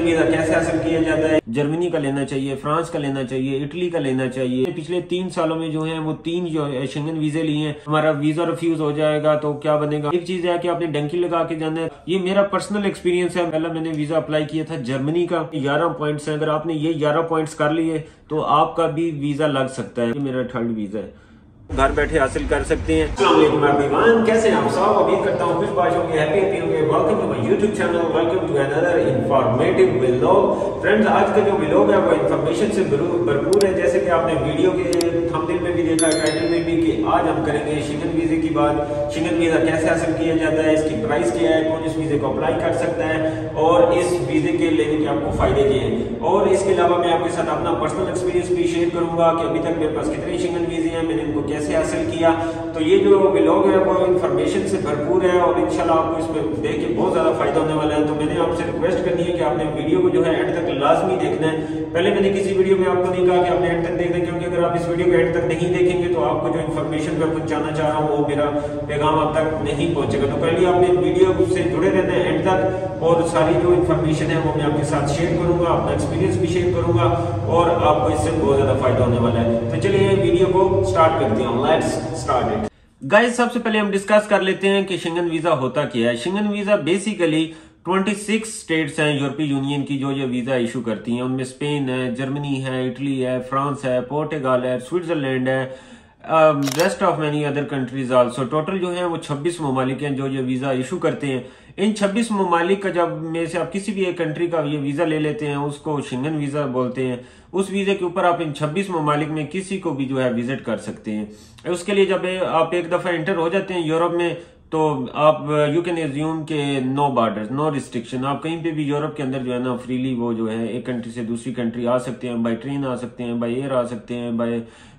Visa कैसे हासिल किया जाता है। जर्मनी का लेना चाहिए, फ्रांस का लेना चाहिए, इटली का लेना चाहिए। पिछले 3 सालों में जो है वो 3 जो शेंगन वीजे लिए हैं। हमारा वीजा रिफ्यूज हो जाएगा तो क्या बनेगा। एक चीज है कि आपने डंकी लगा के जाना है। ये मेरा पर्सनल एक्सपीरियंस है। पहला मैंने वीजा अप्लाई किया था जर्मनी का, 11 पॉइंट्स है। अगर आपने ये 11 पॉइंट्स कर लिए तो आपका भी वीजा लग सकता है। ये मेरा 3rd वीजा है, घर बैठे हासिल कर सकते हैं। कैसे हैं आप सब? उम्मीद करता हूँ कुछ बात होंगे, हैप्पी होंगे। Welcome to my YouTube channel, welcome to another informative vlog. Friends, आज का जो व्लॉग है वो इन्फॉर्मेशन से भरपूर है। जैसे कि आपने वीडियो के थंबनेल में भी देखा, टाइटल में भी, कि आज हम करेंगे शेंगन वीजे की बात। शेंगन वीजा कैसे हासिल किया जाता है, इसकी प्राइस क्या है, कौन इस वीजे को अप्लाई कर सकता है और इस वीजे के लेने के आपको फायदे क्या हैं। और इसके अलावा मैं आपके साथ अपना पर्सनल एक्सपीरियंस भी शेयर करूंगा कि अभी तक मेरे पास कितने शेंगन वीजे हैं, मैंने इनको कैसे हासिल किया। तो ये जो व्लॉग है वो इन्फॉर्मेशन से भरपूर है और इंशाल्लाह आपको इसमें देख के बहुत ज्यादा फायदा होने वाला है। तो मैंने आपसे रिक्वेस्ट करनी है कि आपने वीडियो को जो है एंड तक लाजमी देखना है। पहले मैंने किसी वीडियो में आपको नहीं कहा कि आपने एंड तक देखना है, क्योंकि अगर आप इस वीडियो को एंड तक नहीं देखेंगे तो आपको जो इन्फॉर्मेशन मैं पहुंचाना चाह रहा हूँ वो मेरा पैगाम आप तक नहीं पहुंचेगा। तो पहले आपने वीडियो से जुड़े रहना है एंड तक, और सारी जो इन्फॉर्मेशन है वो मैं आपके साथ शेयर करूंगा, अपना एक्सपीरियंस भी शेयर करूंगा और आपको इससे बहुत ज्यादा फायदा होने वाला है। तो चलिए वीडियो को स्टार्ट करते हैं। Let's start it. गाइस, सबसे पहले हम डिस्कस कर लेते हैं कि शेंगन वीजा होता क्या है। शेंगन वीजा बेसिकली 26 स्टेट्स हैं यूरोपीय यूनियन की जो ये वीजा इशू करती हैं। उनमें स्पेन है, जर्मनी है, इटली है, फ्रांस है, पोर्टुगाल है, स्विट्जरलैंड है, rest of many other countries also. Total जो है वो 26 ममालिक हैं जो ये वीजा इशू करते हैं। इन 26 ममालिक का जब में से आप किसी भी एक कंट्री का ये वीजा ले लेते हैं उसको शेंगन वीजा बोलते हैं। उस वीजे के ऊपर आप इन 26 ममालिक में किसी को भी जो है विजिट कर सकते हैं। उसके लिए जब आप एक दफा एंटर हो जाते हैं यूरोप में तो आप यू कैन एज्यूम के नो बॉर्डर्स, नो रिस्ट्रिक्शन। आप कहीं पे भी यूरोप के अंदर जो है ना फ्रीली वो जो है एक कंट्री से दूसरी कंट्री आ सकते हैं। बाय ट्रेन आ सकते हैं, बाय एयर आ सकते हैं,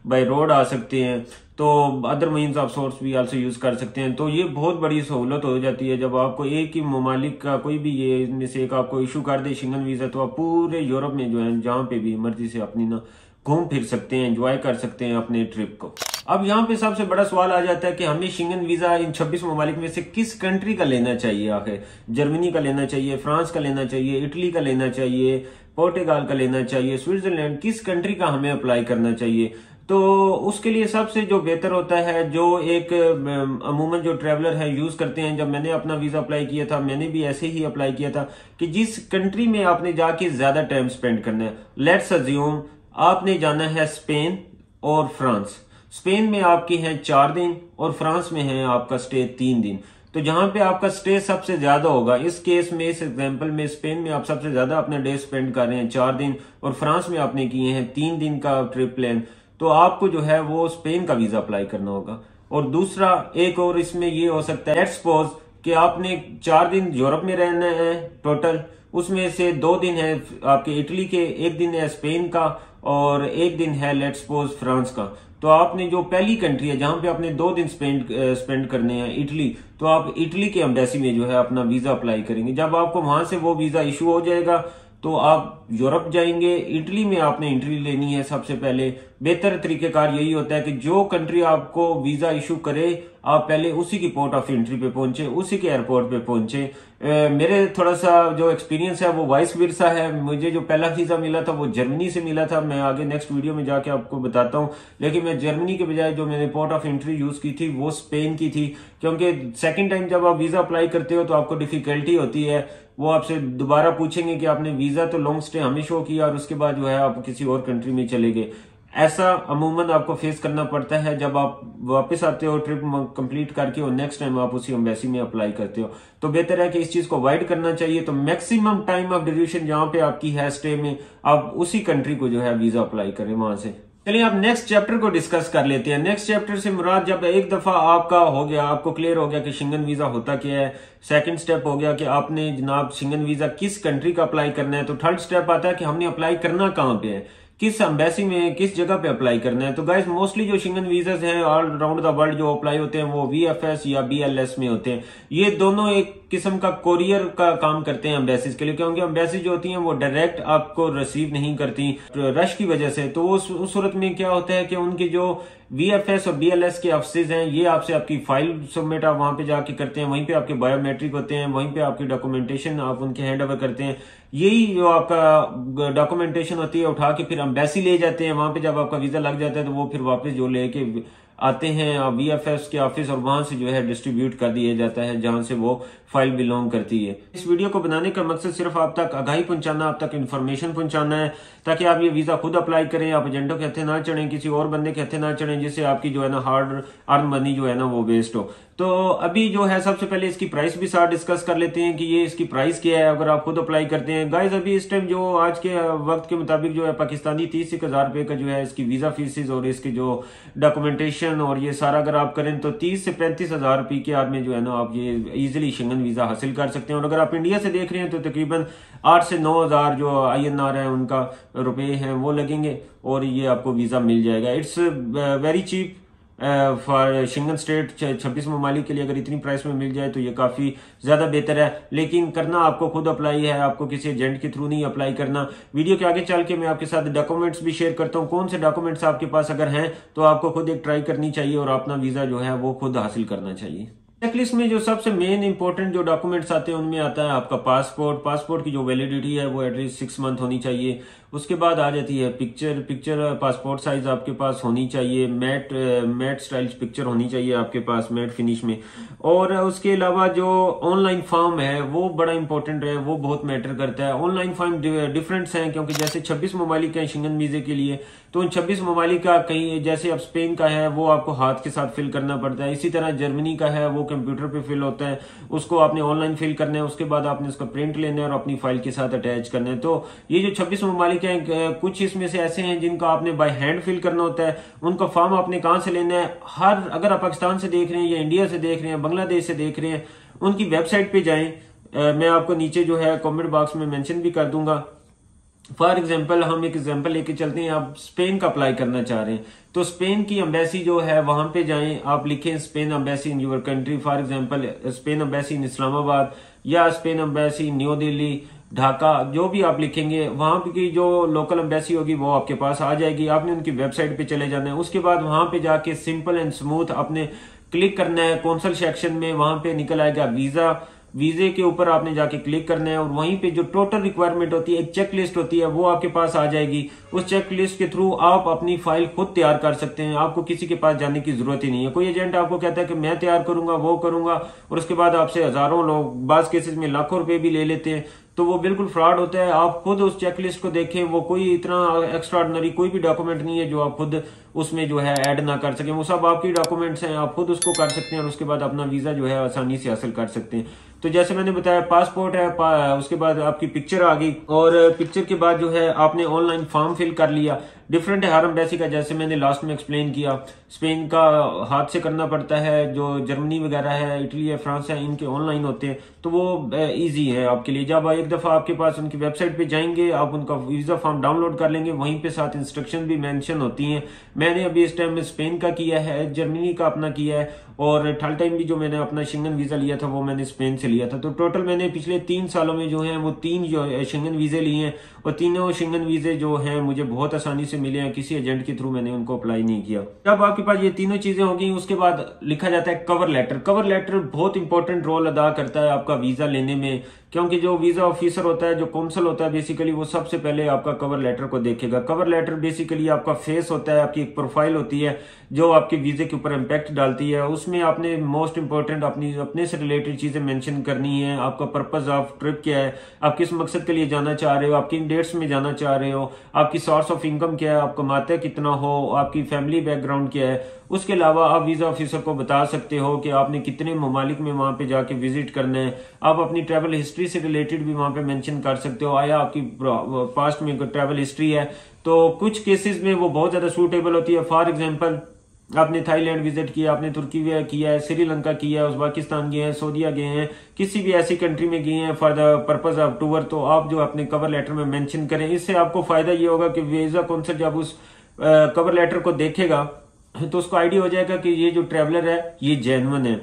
बाय रोड आ सकते हैं। तो अदर मीन्स ऑफ सोर्स भी आल्सो यूज कर सकते हैं। तो ये बहुत बड़ी सहूलत हो जाती है जब आपको एक ही ममालिक का कोई भी ये इनमें से एक आपको इशू कर दे शेंगन वीजा, तो आप पूरे यूरोप में जो है जहां पे भी मर्जी से अपनी ना घूम फिर सकते हैं, एंजॉय कर सकते हैं अपने ट्रिप को। अब यहाँ पे सबसे बड़ा सवाल आ जाता है कि हमें शेंगन वीजा इन 26 ममालिक में से किस कंट्री का लेना चाहिए। आखिर जर्मनी का लेना चाहिए, फ्रांस का लेना चाहिए, इटली का लेना चाहिए, पोर्टुगाल का लेना चाहिए, स्विट्जरलैंड, किस कंट्री का हमें अप्लाई करना चाहिए। तो उसके लिए सबसे जो बेहतर होता है, जो एक अमूमन जो ट्रेवलर है यूज करते हैं, जब मैंने अपना वीजा अप्लाई किया था मैंने भी ऐसे ही अप्लाई किया था कि जिस कंट्री में आपने जाके ज्यादा टाइम स्पेंड करना है। लेट्स अज्यूम आपने जाना है स्पेन और फ्रांस। स्पेन में आपके हैं 4 दिन और फ्रांस में है आपका स्टे 3 दिन। तो जहां पे आपका स्टे सबसे ज्यादा होगा, इस केस में, इस एग्जांपल में स्पेन में आप सबसे ज्यादा अपना डे स्पेंड कर रहे हैं 4 दिन और फ्रांस में आपने किए हैं 3 दिन का ट्रिप प्लान, तो आपको जो है वो स्पेन का वीजा अप्लाई करना होगा। और दूसरा एक और इसमें ये हो सकता है, लेट्स सपोज कि आपने 4 दिन यूरोप में रहना है टोटल, उसमें से 2 दिन है आपके इटली के, 1 दिन है स्पेन का और 1 दिन है लेट्स सपोज फ्रांस का। तो आपने जो पहली कंट्री है जहां पे आपने 2 दिन स्पेंड करने हैं, इटली, तो आप इटली के एम्बेसी में जो है अपना वीजा अप्लाई करेंगे। जब आपको वहां से वो वीजा इशू हो जाएगा तो आप यूरोप जाएंगे। इटली में आपने एंट्री लेनी है सबसे पहले। बेहतर तरीकेकार यही होता है कि जो कंट्री आपको वीजा इशू करे आप पहले उसी की पोर्ट ऑफ एंट्री पे पहुंचे, उसी के एयरपोर्ट पे पहुंचे। मेरे थोड़ा सा जो एक्सपीरियंस है वो वाइस वर्सा है। मुझे जो पहला वीजा मिला था वो जर्मनी से मिला था, मैं आगे नेक्स्ट वीडियो में जाके आपको बताता हूँ। लेकिन मैं जर्मनी के बजाय जो मैंने पोर्ट ऑफ एंट्री यूज की थी वो स्पेन की थी, क्योंकि सेकंड टाइम जब आप वीजा अप्लाई करते हो तो आपको डिफिकल्टी होती है। वो आपसे दोबारा पूछेंगे कि आपने वीजा तो लॉन्ग स्टे हमें शो किया और उसके बाद जो है आप किसी और कंट्री में चले गए। ऐसा अमूमन आपको फेस करना पड़ता है जब आप वापस आते हो ट्रिप कंप्लीट करके और नेक्स्ट टाइम आप उसी एम्बेसी में अप्लाई करते हो। तो बेहतर है कि इस चीज को अवॉइड करना चाहिए। तो मैक्सिमम टाइम ऑफ ड्यूरेशन जहां पे आपकी है स्टे में, आप उसी कंट्री को जो है वीजा अप्लाई करें वहां से। चलिए आप नेक्स्ट चैप्टर को डिस्कस कर लेते हैं। नेक्स्ट चैप्टर से मुराद, जब एक दफा आपका हो गया, आपको क्लियर हो गया कि शेंगन वीजा होता क्या है, सेकंड स्टेप हो गया कि आपने जनाब शेंगन वीजा किस कंट्री का अप्लाई करना है, तो थर्ड स्टेप आता है कि हमने अप्लाई करना कहां पे है, किस एम्बेसी में, किस जगह पे अप्लाई करना है। तो गाइस मोस्टली जो शेंगन वीजास हैं ऑल अराउंड द वर्ल्ड जो अप्लाई होते हैं वो VFS या BLS में होते हैं। ये दोनों एक किस्म का कोरियर का काम करते हैं एम्बेसीज के लिए, क्योंकि एम्बेसी जो होती हैं वो डायरेक्ट आपको रिसीव नहीं करती रश की वजह से। तो उस सूरत में क्या होता है कि उनकी जो VFS और BLS के ऑफिस हैं ये आपसे आपकी फाइल सबमिट आप वहां पे जाके करते हैं, वहीं पे आपके बायोमेट्रिक होते हैं, वहीं पे आपकी डॉक्यूमेंटेशन आप उनके हैंड ओवर करते हैं। यही जो आपका डॉक्यूमेंटेशन होती है उठा के फिर एम्बेसी ले जाते हैं, वहां पे जब आपका वीजा लग जाता है तो वो फिर वापस जो लेके आते हैं VFS के ऑफिस और वहां से जो है डिस्ट्रीब्यूट कर दिया जाता है जहां से वो फाइल बिलोंग करती है। इस वीडियो को बनाने का मकसद सिर्फ आप तक आगाही पहुंचाना, आप तक इन्फॉर्मेशन पहुंचाना है ताकि आप ये वीजा खुद अप्लाई करें, आप एजेंटों के हथे ना चढ़ें, किसी और बंदे के हथे ना चढ़ें जिससे आपकी जो है ना हार्ड अर्न मनी जो है ना वो वेस्ट हो। तो अभी जो है सबसे पहले इसकी प्राइस भी साथ डिस्कस कर लेते हैं कि ये इसकी प्राइस क्या है अगर आप खुद अप्लाई करते हैं। गाइस अभी इस टाइम जो आज के वक्त के मुताबिक जो है पाकिस्तानी 30,000 रुपए का जो है इसकी वीजा फीसिस और इसकी जो डॉक्यूमेंटेशन और ये सारा अगर आप करें तो 30 से 35,000 रुपए के आर में जो है ना आप ये इजीली शेंगन वीजा हासिल कर सकते हैं। और अगर आप इंडिया से देख रहे हैं तो तकरीबन 8 से 9,000 जो INR है उनका रुपए हैं वो लगेंगे और ये आपको वीजा मिल जाएगा। It's very cheap for Schengen state. 26 ममालिक के लिए अगर इतनी प्राइस में मिल जाए तो ये काफी ज्यादा बेहतर है, लेकिन करना आपको खुद अप्लाई है, आपको किसी एजेंट के थ्रू नहीं अप्लाई करना। वीडियो के आगे चल के मैं आपके साथ डॉक्यूमेंट्स भी शेयर करता हूँ, कौन से डॉक्यूमेंट्स आपके पास अगर हैं तो आपको खुद एक ट्राई करनी चाहिए और अपना वीजा जो है वो खुद हासिल करना चाहिए। चेकलिस्ट में जो सबसे मेन इंपॉर्टेंट जो डॉक्यूमेंट्स आते हैं उनमें आता है आपका पासपोर्ट की जो वैलिडिटी है वो एटलीस्ट 6 मंथ होनी चाहिए। उसके बाद आ जाती है पिक्चर पासपोर्ट साइज आपके पास होनी चाहिए, मैट स्टाइल पिक्चर होनी चाहिए आपके पास मैट फिनिश में। और उसके अलावा जो ऑनलाइन फॉर्म है वो बड़ा इंपॉर्टेंट है, वो बहुत मैटर करता है। ऑनलाइन फॉर्म डिफरेंट्स हैं क्योंकि जैसे 26 ममालिक हैं शेंगन वीजे के लिए, तो उन 26 ममालिक का कहीं जैसे अब स्पेन का है वो आपको हाथ के साथ फिल करना पड़ता है, इसी तरह जर्मनी का है वो कंप्यूटर पे फिल होता है, उसको आपने ऑनलाइन फिल करना है, उसके बाद आपने उसका प्रिंट लेना है और अपनी फाइल के साथ अटैच करना है। तो ये जो 26 ममालिक हैं कुछ इसमें से ऐसे हैं जिनका आपने बाय हैंड फिल करना होता है, उनका फॉर्म आपने कहां से लेना है। हर अगर आप पाकिस्तान से देख रहे हैं या इंडिया से देख रहे हैं, बांग्लादेश से देख रहे हैं, उनकी वेबसाइट पे जाएं। मैं आपको नीचे जो है कमेंट बॉक्स में मेंशन भी कर दूंगा। फॉर एग्जाम्पल हम एक एग्जाम्पल लेके चलते हैं, आप स्पेन का अप्लाई करना चाह रहे हैं तो स्पेन की एम्बेसी जो है वहां पे जाएं, आप लिखें Spain embassy in your country, for example Spain embassy in Islamabad या Spain embassy new Delhi, Dhaka, जो भी आप लिखेंगे वहां की जो लोकल एम्बेसी होगी वो आपके पास आ जाएगी। आपने उनकी वेबसाइट पे चले जाना है, उसके बाद वहां पे जाके सिंपल एंड स्मूथ आपने क्लिक करना है कौंसल सेक्शन में, वहां पे निकल आएगा वीजे के ऊपर आपने जाके क्लिक करना है और वहीं पे जो टोटल रिक्वायरमेंट होती है, एक चेक लिस्ट होती है, वो आपके पास आ जाएगी। उस चेक लिस्ट के थ्रू आप अपनी फाइल खुद तैयार कर सकते हैं, आपको किसी के पास जाने की जरूरत ही नहीं है। कोई एजेंट आपको कहता है कि मैं तैयार करूंगा वो करूंगा और उसके बाद आपसे हजारों लोग, बाज केसेस में लाखों रुपए भी ले लेते हैं, तो वो बिल्कुल फ्रॉड होता है। आप खुद उस चेकलिस्ट को देखें, वो कोई इतना एक्स्ट्राऑर्डिनरी कोई भी डॉक्यूमेंट नहीं है जो आप खुद उसमें जो है ऐड ना कर सकें, वो सब आपकी डॉक्यूमेंट्स हैं, आप खुद उसको कर सकते हैं और उसके बाद अपना वीजा जो है आसानी से हासिल कर सकते हैं। तो जैसे मैंने बताया पासपोर्ट है, उसके बाद आपकी पिक्चर आ गई और पिक्चर के बाद जो है आपने ऑनलाइन फॉर्म फिल कर लिया। डिफरेंट है हर एम्बेसी का, जैसे मैंने लास्ट में एक्सप्लेन किया, स्पेन का हाथ से करना पड़ता है, जो जर्मनी वगैरह है, इटली है, फ्रांस है, इनके ऑनलाइन होते हैं तो वो इजी है आपके लिए। जब एक दफा आपके पास उनकी वेबसाइट पे जाएंगे, आप उनका वीजा फॉर्म डाउनलोड कर लेंगे, वहीं पे साथ इंस्ट्रक्शन भी मेंशन होती हैं। मैंने अभी इस टाइम में स्पेन का किया है, जर्मनी का अपना किया है और थर्ड टाइम भी जो मैंने अपना शेंगन वीजा लिया था वो मैंने स्पेन से लिया था। तो टोटल मैंने पिछले 3 सालों में जो है वो 3 जो शेंगन वीजे लिए हैं और तीनों शेंगन वीजे जो हैं मुझे बहुत आसानी से मिले हैं, किसी एजेंट के थ्रू मैंने उनको अप्लाई नहीं किया। जब आपके पास ये तीनों चीजें होगी उसके बाद लिखा जाता है कवर लेटर। कवर लेटर बहुत इंपॉर्टेंट रोल अदा करता है आपका वीजा लेने में, क्योंकि जो वीजा ऑफिसर होता है, जो कौंसल होता है, बेसिकली वो सबसे पहले आपका कवर लेटर को देखेगा। कवर लेटर बेसिकली आपका फेस होता है, आपकी एक प्रोफाइल होती है जो आपके वीजे के ऊपर इम्पैक्ट डालती है। उसमें आपने मोस्ट इंपॉर्टेंट अपने से रिलेटेड चीजें मेंशन करनी है। आपका पर्पज ऑफ ट्रिप क्या है, आप किस मकसद के लिए जाना चाह रहे हो, आप किन डेट्स में जाना चाह रहे हो, आपकी सोर्स ऑफ इनकम क्या है, आप कमाते कितना हो, आपकी फैमिली बैकग्राउंड क्या है। उसके अलावा आप वीजा ऑफिसर को बता सकते हो कि आपने कितने ममालिक में वहां पे जाके विजिट करना है। आप अपनी ट्रैवल हिस्ट्री से रिलेटेड भी वहां पे मेंशन कर सकते हो, आया आपकी पास्ट में ट्रैवल हिस्ट्री है तो कुछ केसेस में वो बहुत ज्यादा सूटेबल होती है। फॉर एग्जाम्पल आपने थाईलैंड विजिट किया, आपने तुर्की किया है, श्रीलंका किया है, उज़्बेकिस्तान गए हैं, सऊदीया गए हैं, किसी भी ऐसी कंट्री में गए हैं for the purpose of tour, तो आप जो अपने कवर लेटर में मेंशन करें। इससे आपको फायदा ये होगा कि वीजा कौंसल जब उस कवर लेटर को देखेगा तो उसको आइडिया हो जाएगा कि ये जो ट्रैवलर है ये जेन्युइन है।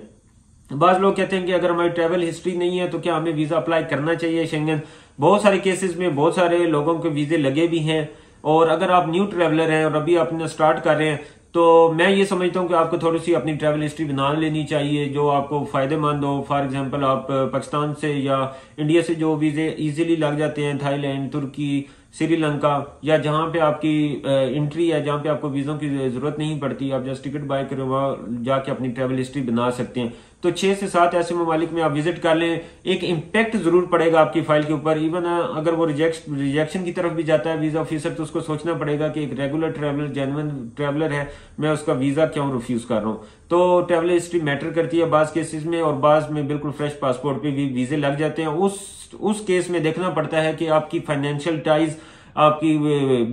बाज लोग कहते हैं कि अगर हमारी ट्रैवल हिस्ट्री नहीं है तो क्या हमें वीजा अप्लाई करना चाहिए शेंगन। बहुत सारे केसेस में बहुत सारे लोगों के वीजे लगे भी हैं और अगर आप न्यू ट्रैवलर हैं और अभी अपना स्टार्ट कर रहे हैं तो मैं ये समझता हूँ कि आपको थोड़ी सी अपनी ट्रैवल हिस्ट्री बना लेनी चाहिए जो आपको फायदेमंद हो। फॉर एग्जांपल आप पाकिस्तान से या इंडिया से जो वीजे इजीली लग जाते हैं, थाईलैंड, तुर्की, श्रीलंका, या जहां पे आपकी एंट्री है, जहां पे आपको वीजों की जरूरत नहीं पड़ती, आप जस्ट टिकट बाय करें, वहां जाके अपनी ट्रैवल हिस्ट्री बना सकते हैं। तो 6 से 7 ऐसे ममालिक में आप विजिट कर लें। एक इम्पैक्ट जरूर पड़ेगा आपकी फाइल के ऊपर। इवन अगर वो रिजेक्शन की तरफ भी जाता है वीजा ऑफिसर, तो उसको सोचना पड़ेगा कि एक रेगुलर ट्रैवलर, जेन्युइन ट्रैवलर है, मैं उसका वीजा क्यों रिफ्यूज कर रहा हूँ। तो ट्रैवल हिस्ट्री मैटर करती है बाज केसेस में, और बाज में बिल्कुल फ्रेश पासपोर्ट पे भी वीजे लग जाते हैं। उस केस में देखना पड़ता है कि आपकी फाइनेंशियल टाइज, आपकी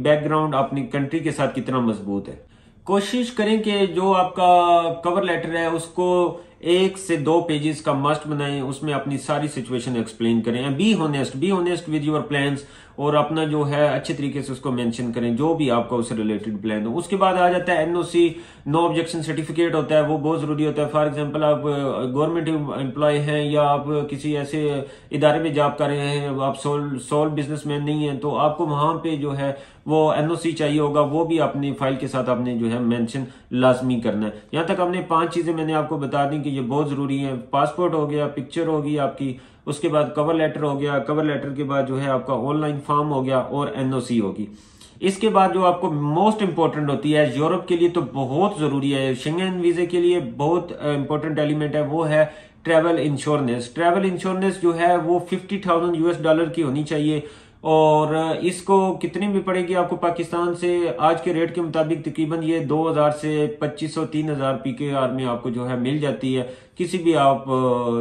बैकग्राउंड अपनी कंट्री के साथ कितना मजबूत है। कोशिश करें कि जो आपका कवर लेटर है उसको 1 से 2 पेजेस का मस्ट बनाएं, उसमें अपनी सारी सिचुएशन एक्सप्लेन करें। Be honest with your plans, और अपना जो है अच्छे तरीके से उसको मेंशन करें जो भी आपका उससे रिलेटेड प्लान हो। उसके बाद आ जाता है एनओसी, नो ऑब्जेक्शन सर्टिफिकेट होता है, वो बहुत जरूरी होता है। फॉर एग्जांपल आप गवर्नमेंट एम्प्लॉय हैं या आप किसी ऐसे इदारे में जॉब कर रहे हैं, आप सोल बिजनेसमैन नहीं है, तो आपको वहां पे जो है वो एनओसी चाहिए होगा, वो भी अपनी फाइल के साथ आपने जो है मेंशन लाजमी करना है। यहां तक हमने 5 चीजें मैंने आपको बता दी कि ये बहुत जरूरी है। पासपोर्ट हो गया, पिक्चर होगी आपकी, उसके बाद कवर लेटर हो गया, कवर लेटर के बाद जो है आपका ऑनलाइन फॉर्म हो गया, और एनओसी होगी। इसके बाद जो आपको मोस्ट इंपॉर्टेंट होती है यूरोप के लिए, तो बहुत जरूरी है, शेंगन वीजे के लिए बहुत इंपॉर्टेंट एलिमेंट है, वो है ट्रैवल इंश्योरेंस। ट्रैवल इंश्योरेंस जो है वो $50,000 की होनी चाहिए, और इसको कितनी भी पड़ेगी आपको पाकिस्तान से आज के रेट के मुताबिक तकरीबन ये 2000 से 2500-3000 PKR में आपको जो है मिल जाती है। किसी भी आप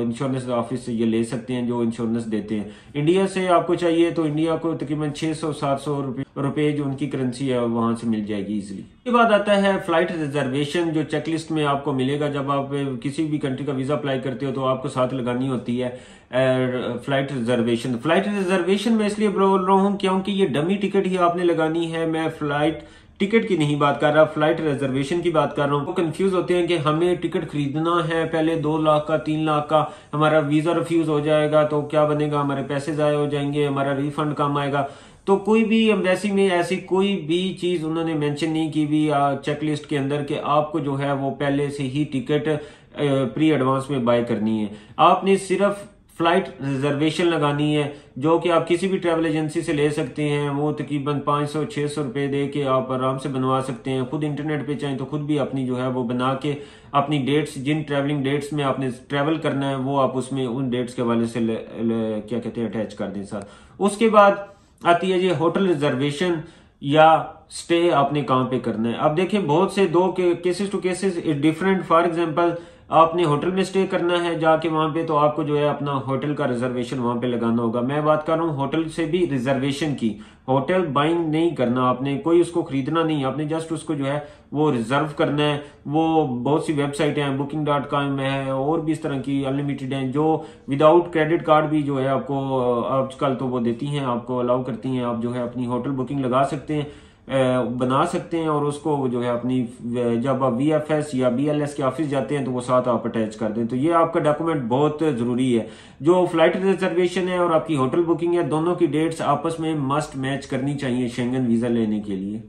इंश्योरेंस ऑफिस से ये ले सकते हैं जो इंश्योरेंस देते हैं। इंडिया से आपको चाहिए तो इंडिया को तकरीबन 600-700 रुपए जो उनकी करेंसी है वहां से मिल जाएगी इजिली। इसके बाद आता है फ्लाइट रिजर्वेशन, जो चेकलिस्ट में आपको मिलेगा जब आप किसी भी कंट्री का वीजा अप्लाई करते हो, तो आपको साथ लगानी होती है फ्लाइट रिजर्वेशन। फ्लाइट रिजर्वेशन मैं इसलिए बोल रहा हूं क्योंकि ये डमी टिकट ही आपने लगानी है। मैं फ्लाइट टिकट की नहीं बात कर रहा, फ्लाइट रिजर्वेशन की बात कर रहा हूँ। वो कंफ्यूज होते हैं कि हमें टिकट खरीदना है पहले 2 लाख का, 3 लाख का, हमारा वीजा रिफ्यूज हो जाएगा तो क्या बनेगा, हमारे पैसे जाए हो जाएंगे, हमारा रिफंड कम आएगा। तो कोई भी एम्बेसी में ऐसी कोई भी चीज उन्होंने मेंशन नहीं की भी चेकलिस्ट के अंदर कि आपको जो है वो पहले से ही टिकट प्री एडवांस में बाय करनी है। आपने सिर्फ फ्लाइट रिजर्वेशन लगानी है, जो कि आप किसी भी ट्रैवल एजेंसी से ले सकते हैं। वो तकरीबन 500-600 रुपए दे के आप आराम से बनवा सकते हैं। खुद इंटरनेट पे चाहें तो खुद भी अपनी जो है वो बना के अपनी डेट्स, जिन ट्रैवलिंग डेट्स में आपने ट्रैवल करना है वो आप उसमें उन डेट्स के हवाले से क्या कहते हैं अटैच कर दें साथ। उसके बाद आती है जी होटल रिजर्वेशन या स्टे आपने कहाँ पे करना है। अब देखिए बहुत से दो cases two cases different. For example आपने होटल में स्टे करना है जाके वहां पे, तो आपको जो है अपना होटल का रिजर्वेशन वहां पे लगाना होगा। मैं बात कर रहा हूँ होटल से भी रिजर्वेशन की। होटल बाइंग नहीं करना आपने, कोई उसको खरीदना नहीं, आपने जस्ट उसको जो है वो रिजर्व करना है। वो बहुत सी वेबसाइट हैं, booking.com है और भी इस तरह की अनलिमिटेड हैं, जो विदाउट क्रेडिट कार्ड भी जो है आपको आजकल तो वो देती हैं, आपको अलाउ करती हैं। आप जो है अपनी होटल बुकिंग लगा सकते हैं, बना सकते हैं, और उसको जो है अपनी जब आप VFS या BLS के ऑफिस जाते हैं तो वो साथ आप अटैच कर दें। तो ये आपका डॉक्यूमेंट बहुत जरूरी है। जो फ्लाइट रिजर्वेशन है और आपकी होटल बुकिंग है, दोनों की डेट्स आपस में मस्ट मैच करनी चाहिए शेंगन वीजा लेने के लिए।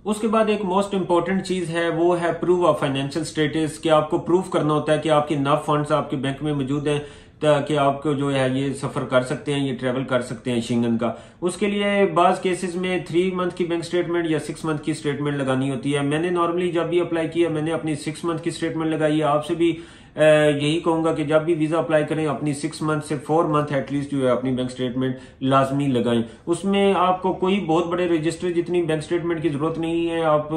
उसके बाद एक मोस्ट इंपॉर्टेंट चीज है, वो है प्रूफ ऑफ फाइनेंशियल स्टेटस, कि आपको प्रूफ करना होता है कि आपके नफ फंड्स आपके बैंक में मौजूद हैं ताकि आपको जो है ये सफर कर सकते हैं, ये ट्रेवल कर सकते हैं शेंगन का। उसके लिए बाज केसेस में 3 मंथ की बैंक स्टेटमेंट या 6 मंथ की स्टेटमेंट लगानी होती है। मैंने नॉर्मली जब भी अप्लाई किया मैंने अपनी 6 मंथ की स्टेटमेंट लगाई है। आपसे भी यही कहूंगा कि जब भी वीजा अप्लाई करें अपनी 6 मंथ से 4 मंथ एटलीस्ट जो है अपनी बैंक स्टेटमेंट लाजमी लगाएं। उसमें आपको कोई बहुत बड़े रजिस्टर जितनी बैंक स्टेटमेंट की जरूरत नहीं है। आप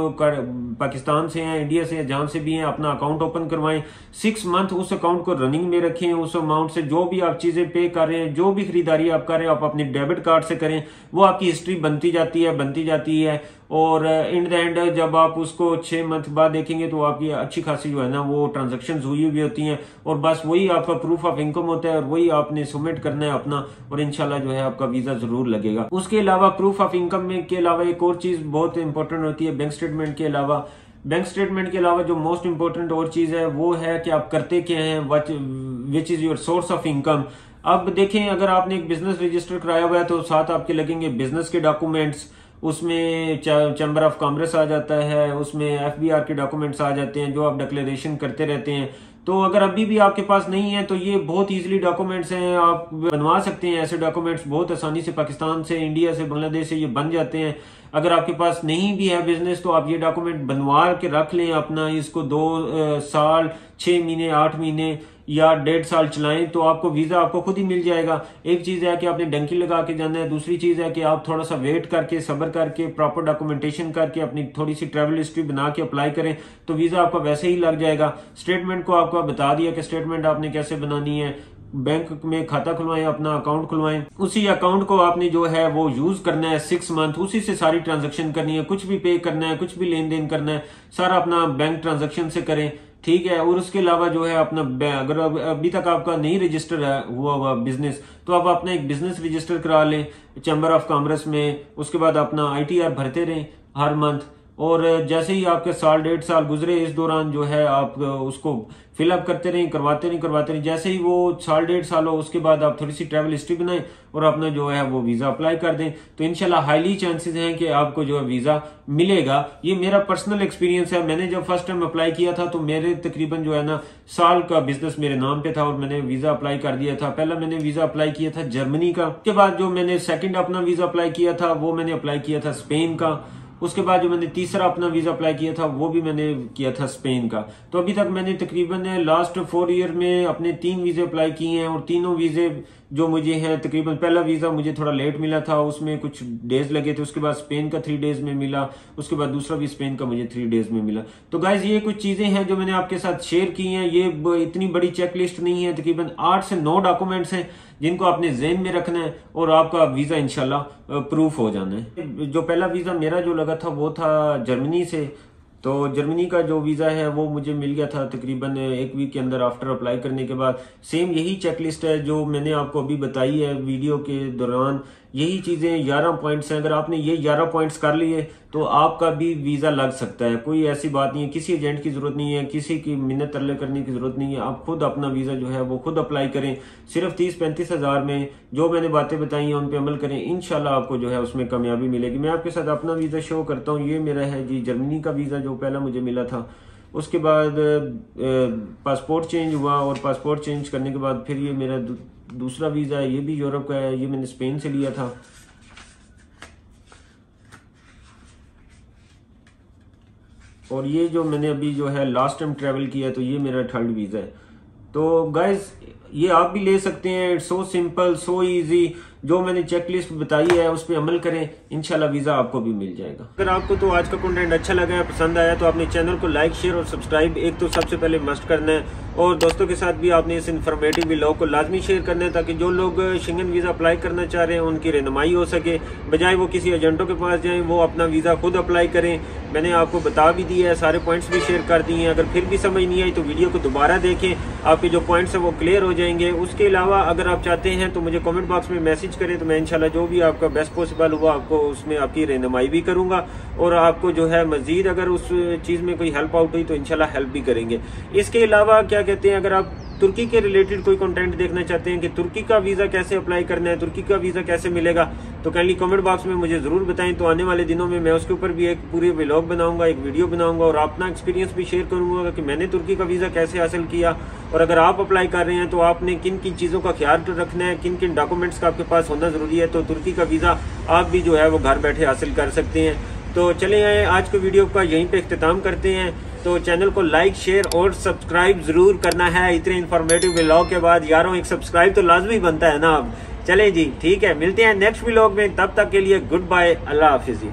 पाकिस्तान से हैं, इंडिया से हैं, जहां से भी हैं, अपना अकाउंट ओपन करवाएं। 6 मंथ उस अकाउंट को रनिंग में रखें। उस अमाउंट से जो भी आप चीजें पे कर रहे हैं, जो भी खरीदारी आप कर रहे हैं, आप अपने डेबिट कार्ड से करें। वो आपकी हिस्ट्री बनती जाती है और इन द एंड जब आप उसको 6 मंथ बाद देखेंगे तो आपकी अच्छी खासी जो है ना वो ट्रांजैक्शन हुई हुई होती हैं, और बस वही आपका प्रूफ ऑफ इनकम होता है और वही आपने सबमिट करना है अपना, और इंशाल्लाह जो है आपका वीजा जरूर लगेगा। उसके अलावा प्रूफ ऑफ इनकम में के अलावा एक और चीज बहुत इंपॉर्टेंट होती है बैंक स्टेटमेंट के अलावा। बैंक स्टेटमेंट के अलावा जो मोस्ट इंपॉर्टेंट और चीज है वो है कि आप करते क्या हैं, which is your source of income. अब देखें अगर आपने एक बिजनेस रजिस्टर कराया हुआ है तो साथ आपके लगेंगे बिजनेस के डॉक्यूमेंट्स, उसमें चैम्बर ऑफ कॉमर्स आ जाता है, उसमें FBR के डॉक्यूमेंट्स आ जाते हैं जो आप डिक्लेरेशन करते रहते हैं। तो अगर अभी भी आपके पास नहीं है तो ये बहुत इजीली डॉक्यूमेंट्स हैं, आप बनवा सकते हैं। ऐसे डॉक्यूमेंट्स बहुत आसानी से पाकिस्तान से, इंडिया से, बांग्लादेश से ये बन जाते हैं। अगर आपके पास नहीं भी है बिजनेस तो आप ये डॉक्यूमेंट बनवा के रख लें अपना, इसको 2 साल 6 महीने 8 महीने या 1.5 साल चलाएं तो आपको वीजा आपको खुद ही मिल जाएगा। एक चीज है कि आपने डंकी लगा के जाना है, दूसरी चीज है कि आप थोड़ा सा वेट करके, सब्र करके, प्रॉपर डॉक्यूमेंटेशन करके अपनी थोड़ी सी ट्रैवल हिस्ट्री बना के अप्लाई करें तो वीजा आपका वैसे ही लग जाएगा। स्टेटमेंट को आपको बता दिया कि स्टेटमेंट आपने कैसे बनानी है। बैंक में खाता खुलवाएं, अपना अकाउंट खुलवाएं, उसी अकाउंट को आपने जो है वो यूज करना है 6 मंथ, उसी से सारी ट्रांजैक्शन करनी है। कुछ भी पे करना है, कुछ भी लेन देन करना है, सारा अपना बैंक ट्रांजैक्शन से करें, ठीक है। और उसके अलावा जो है अपना अगर अभी तक आपका नहीं रजिस्टर हुआ बिजनेस तो आप अपना एक बिजनेस रजिस्टर करा लें चैम्बर ऑफ कॉमर्स में। उसके बाद अपना ITR भरते रहें हर मंथ, और जैसे ही आपके साल 1.5 साल गुजरे इस दौरान जो है आप उसको फिलअप करते रहें, करवाते रहें। जैसे ही वो साल 1.5 साल हो उसके बाद आप थोड़ी सी ट्रैवल हिस्ट्री बनाएं और अपना जो है वो वीजा अप्लाई कर दें तो इंशाल्लाह हाईली चांसेस हैं कि आपको जो है वीजा मिलेगा। ये मेरा पर्सनल एक्सपीरियंस है। मैंने जब फर्स्ट टाइम अप्लाई किया था तो मेरे तकरीबन जो है ना साल का बिजनेस मेरे नाम पे था और मैंने वीजा अप्लाई कर दिया था। पहला मैंने वीजा अप्लाई किया था जर्मनी का, उसके बाद जो मैंने सेकंड अपना वीजा अप्लाई किया था वो मैंने अप्लाई किया था स्पेन का, उसके बाद जो मैंने तीसरा अपना वीजा अप्लाई किया था वो भी मैंने किया था स्पेन का। तो अभी तक मैंने तकरीबन लास्ट 4 ईयर में अपने 3 वीजे अप्लाई किए हैं और तीनों वीजे जो मुझे हैं, तकरीबन पहला वीजा मुझे थोड़ा लेट मिला था, उसमें कुछ डेज लगे थे, उसके बाद स्पेन का 3 डेज में मिला, उसके बाद दूसरा भी स्पेन का मुझे 3 डेज में मिला। तो गाइज ये कुछ चीजें हैं जो मैंने आपके साथ शेयर की हैं। ये इतनी बड़ी चेकलिस्ट नहीं है, तकरीबन 8 से 9 डॉक्यूमेंट्स हैं जिनको आपने ज़हन में रखना है और आपका वीजा इंशाल्लाह प्रूफ हो जाना है। जो पहला वीजा मेरा जो लगा था वो था जर्मनी से, तो जर्मनी का जो वीजा है वो मुझे मिल गया था तकरीबन 1 वीक के अंदर आफ्टर अप्लाई करने के बाद। सेम यही चेकलिस्ट है जो मैंने आपको अभी बताई है वीडियो के दौरान, यही चीजें 11 पॉइंट्स हैं। अगर आपने ये 11 पॉइंट्स कर लिए तो आपका भी वीजा लग सकता है। कोई ऐसी बात नहीं है, किसी एजेंट की जरूरत नहीं है, किसी की मिन्नत तरले करने की जरूरत नहीं है। आप खुद अपना वीजा जो है वो खुद अप्लाई करें। सिर्फ 30-35 हजार में जो मैंने बातें बताई हैं उन पे अमल करें, इंशाल्लाह आपको जो है उसमें कामयाबी मिलेगी। मैं आपके साथ अपना वीजा शो करता हूँ। ये मेरा है जी जर्मनी का वीजा जो पहला मुझे मिला था। उसके बाद पासपोर्ट चेंज हुआ और पासपोर्ट चेंज करने के बाद फिर ये मेरा दूसरा वीजा है, ये भी यूरोप का है, ये मैंने स्पेन से लिया था। और ये जो मैंने अभी जो है लास्ट टाइम ट्रेवल किया तो ये मेरा 3rd वीजा है। तो गाइस ये आप भी ले सकते हैं, it's so simple so easy. जो मैंने चेकलिस्ट बताई है उस पर अमल करें, इंशाल्लाह वीजा आपको भी मिल जाएगा। अगर आपको तो आज का कंटेंट अच्छा लगा है, पसंद आया तो अपने चैनल को लाइक शेयर और सब्सक्राइब एक तो सबसे पहले मस्ट करना है, और दोस्तों के साथ भी आपने इस इन्फॉर्मेटिव व्लॉग को लाजमी शेयर करना है ताकि जो लोग शेंगन वीजा अप्लाई करना चाह रहे हैं उनकी रहनुमाई हो सके, बजाय वो किसी एजेंटों के पास जाएं, वो अपना वीजा खुद अप्लाई करें। मैंने आपको बता भी दिया है, सारे पॉइंट्स भी शेयर कर दिए हैं। अगर फिर भी समझ नहीं आई तो वीडियो को दोबारा देखें, आपके जो पॉइंट्स है वो क्लियर हो जाएंगे। उसके अलावा अगर आप चाहते हैं तो मुझे कमेंट बॉक्स में मैसेज करें, तो मैं इंशाल्लाह जो भी आपका बेस्ट पॉसिबल हुआ आपको उसमें आपकी रहनुमाई भी करूंगा, और आपको जो है मजीद अगर उस चीज में कोई हेल्प आउट हुई तो इंशाल्लाह हेल्प भी करेंगे। इसके अलावा क्या कहते हैं, अगर आप तुर्की के रिलेटेड कोई कंटेंट देखना चाहते हैं कि तुर्की का वीजा कैसे अप्लाई करना है, तुर्की का वीजा कैसे मिलेगा, तो काइंडली कमेंट बॉक्स में मुझे जरूर बताएं। तो आने वाले दिनों में मैं उसके ऊपर भी एक पूरी व्लॉग बनाऊंगा, एक वीडियो बनाऊंगा और अपना एक्सपीरियंस भी शेयर करूंगा कि मैंने तुर्की का वीजा कैसे हासिल किया। और अगर आप अप्लाई कर रहे हैं तो आपने किन किन चीजों का ख्याल रखना है, किन किन डॉक्यूमेंट्स का आपके पास होना जरूरी है, तो तुर्की का वीजा आप भी जो है वो घर बैठे हासिल कर सकते हैं। तो चले आए आज के वीडियो का यहीं पे इख्तिताम करते हैं। तो चैनल को लाइक शेयर और सब्सक्राइब जरूर करना है। इतने इन्फॉर्मेटिव व्लॉग के बाद यारों एक सब्सक्राइब तो लाजमी बनता है ना। अब चले जी, ठीक है, मिलते हैं नेक्स्ट व्लॉग में, तब तक के लिए गुड बाय, अल्लाह हाफिज।